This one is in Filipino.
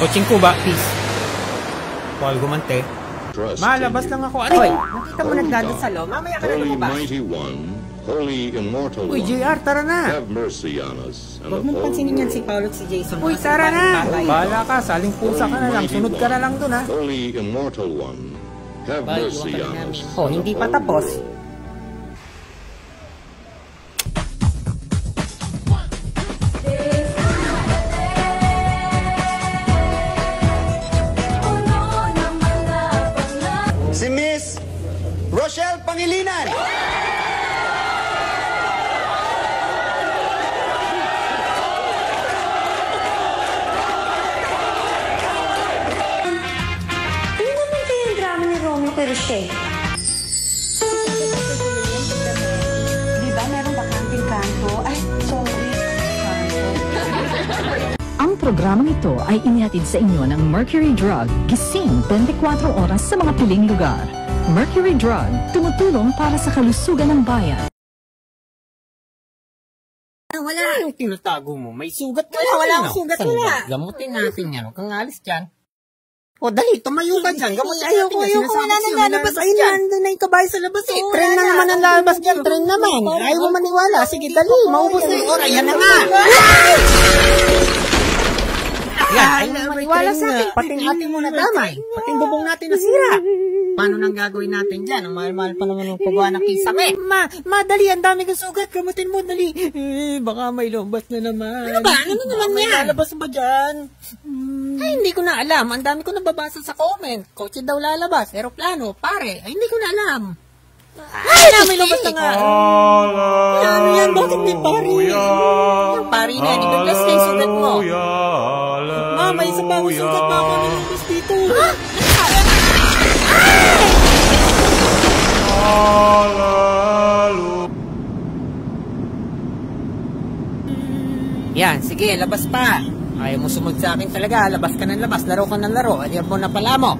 Coaching ko ba, please? Paul Gumante. Malabas lang ako. Ano? Hoy, nakita mo nagdadasalo. Mamaya ka na lumabas. Uy, JR, tara na. Huwag mong pansinin yan si Paolo at si Jason. Uy, tara na. Bahala ka, saling pusa ka na lang. Sunod ka na lang dun, ha? Oh, hindi pa tapos. Si Miss Rochelle Pangilinan. Rochelle. Diba meron bakanting kanto? Ay, sorry. Ang programang ito ay inihatid sa inyo ng Mercury Drug. Gising 24 oras sa mga piling lugar. Mercury Drug, tumutulong para sa kalusugan ng bayan. Wala yung tinatago mo. May sugat ka. Wala akong sugat. Wala. Gamutin natin yan. Huwag kang alis dyan. O, dali, tumayo ka dyan. Ayaw ko, wala nang lalabas. Ayun yan, doon na yung kabayo sa labas. Tren na naman ang lalabas dyan. Tren naman. Ayaw mo maniwala. Sige, dali. Maubos na yung oras. Yan na nga. Ayaw mo maniwala sa akin. Pating ating mo na damay. Pating bubong natin nasira. Paano nang gagawin natin dyan? Ang mahal-mahal pa naman ng paggawa ng kisame. Dali, ang dami kong sugat. Gamutin mo, dali. Baka may lumabas na naman. Ano ba? Ano naman yan? May lalabas ba dyan? Ay, hindi ko na alam. Ang dami ko nababasa sa comment. Kotse daw lalabas. Aeroplano. Pare. Ay, hindi ko na alam. Ay, may lumabas na nga. Ano yan? Bakit may pare? Yung pare na. Hindi ko bless na yung sugat mo. Ma, may isa pa akong sugat. Baka may lumabas dito. Ha? Yan, sige, labas pa. Ayaw mo sumunod sa akin talaga, labas ka ng labas, laro ka ng laro, ayaw mo na pala mo.